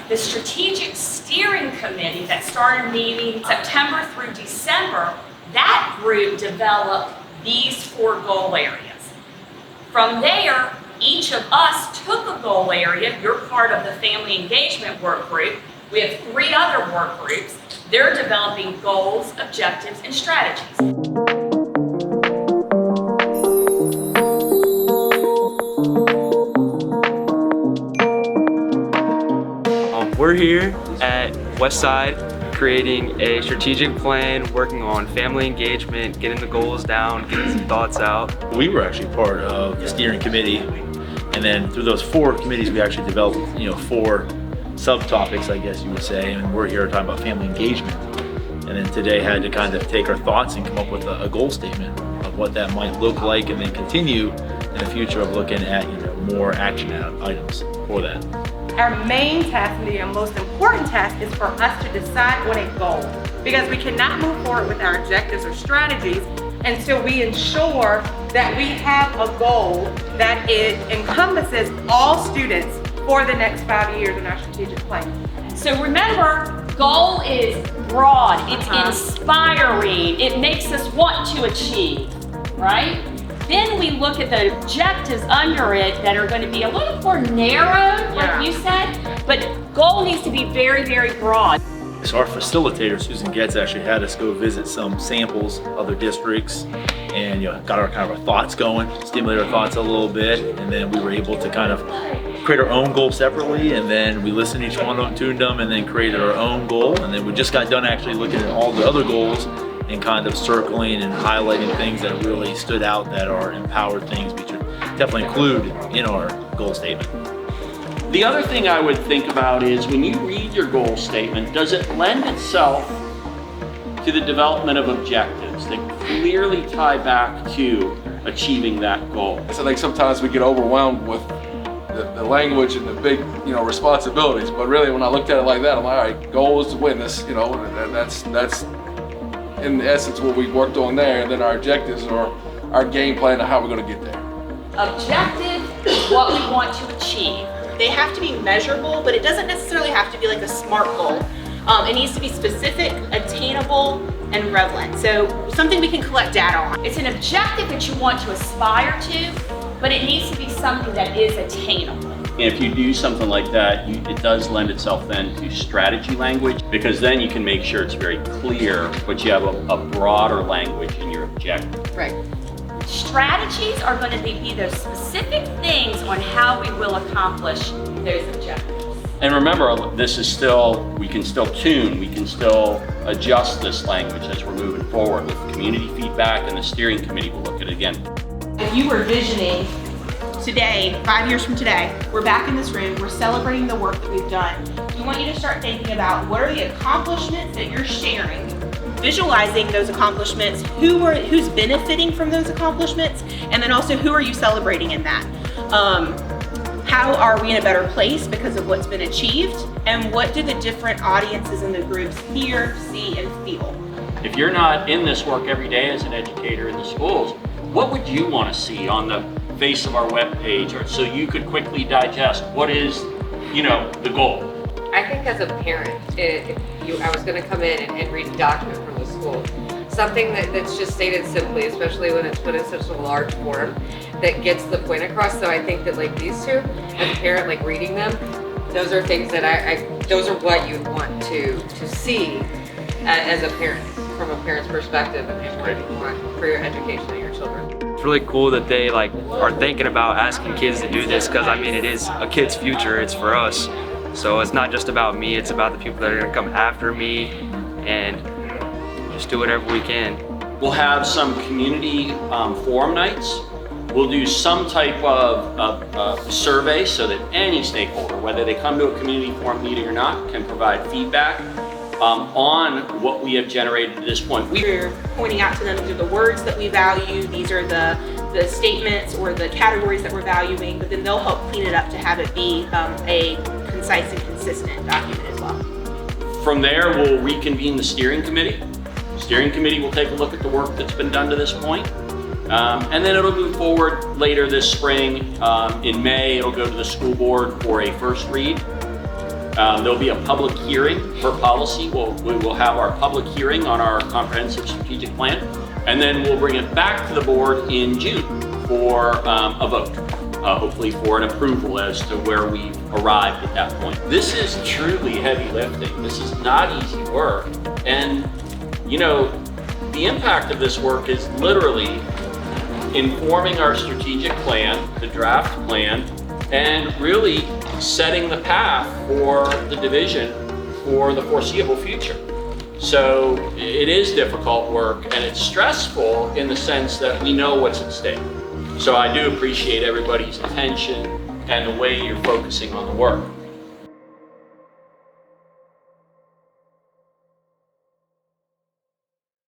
The Strategic Steering Committee that started meeting September through December, that group developed these 4 goal areas. From there, each of us took a goal area. You're part of the family engagement work group. We have 3 other work groups. They're developing goals, objectives, and strategies. We're here at Westside creating a strategic plan, working on family engagement, getting the goals down, getting some thoughts out. We were actually part of the steering committee, and then through those 4 committees we actually developed 4 subtopics, I guess you would say, and we're here talking about family engagement. And then today had to kind of take our thoughts and come up with a goal statement of what that might look like, and then continue in the future of looking at more action items for that. Our main task and the most important task is for us to decide on a goal, because we cannot move forward with our objectives or strategies until we ensure that we have a goal that encompasses all students for the next 5 years in our strategic plan. So remember, goal is broad, it's inspiring, it makes us want to achieve, right? Then we look at the objectives under it that are going to be a little more narrow, like you said, but goal needs to be very, very broad. So our facilitator, Susan Getz, actually had us go visit some samples, other districts, and got our kind of our thoughts going, stimulated our thoughts a little bit, and then we were able to kind of create our own goal separately, and then we listened to each one of them, tuned them, and then created our own goal. And then we just got done actually looking at all the other goals and kind of circling and highlighting things that really stood out that are empowered things we should definitely include in our goal statement. The other thing I would think about is when you read your goal statement, does it lend itself to the development of objectives that clearly tie back to achieving that goal? So like sometimes we get overwhelmed with the language and the big responsibilities, but really when I looked at it like that, I'm like, all right, goal is to win this, that's in essence what we worked on there, and then our objectives are our game plan of how we're going to get there. Objective is what we want to achieve. They have to be measurable, but it doesn't necessarily have to be like a SMART goal. It needs to be specific, attainable, and relevant. So something we can collect data on. It's an objective that you want to aspire to, but it needs to be something that is attainable. If you do something like that, it does lend itself then to strategy language, because then you can make sure it's very clear, but you have a broader language in your objective. Right. Strategies are going to be those specific things on how we will accomplish those objectives. And remember, this is still, we can still tune, we can still adjust this language as we're moving forward with community feedback, and the steering committee will look at it again. If you were visioning today, 5 years from today, we're back in this room, we're celebrating the work that we've done. We want you to start thinking about what are the accomplishments that you're sharing, visualizing those accomplishments, who's benefiting from those accomplishments, and then also who are you celebrating in that. How are we in a better place because of what's been achieved, and what do the different audiences in the groups hear, see, and feel? If you're not in this work every day as an educator in the schools, what would you want to see on the face of our webpage, or so you could quickly digest what is, the goal? I think as a parent, I was going to come in and read a document from the school, something that's just stated simply, especially when it's put in such a large form, that gets the point across. So I think that like these two, as a parent, like reading them, those are things that those are what you'd want to see as a parent, from a parent's perspective, and what you want for your education of your children. It's really cool that they are thinking about asking kids to do this, because it is a kid's future, it's for us. So it's not just about me, it's about the people that are going to come after me, and just do whatever we can. We'll have some community forum nights. We'll do some type of survey so that any stakeholder, whether they come to a community forum meeting or not, can provide feedback on what we have generated to this point. We're pointing out to them, these are the words that we value, these are the statements or the categories that we're valuing, but then they'll help clean it up to have it be a concise and consistent document as well. From there, we'll reconvene the steering committee. The steering committee will take a look at the work that's been done to this point. And then it'll move forward later this spring. In May, it'll go to the school board for a first read. There'll be a public hearing for policy. We will have our public hearing on our comprehensive strategic plan, and then we'll bring it back to the board in June for a vote, hopefully for an approval as to where we've arrived at that point. This is truly heavy lifting. This is not easy work. And, you know, the impact of this work is literally informing our strategic plan, the draft plan, and really setting the path for the division for the foreseeable future. So it is difficult work, and it's stressful in the sense that we know what's at stake. So I do appreciate everybody's attention and the way you're focusing on the work.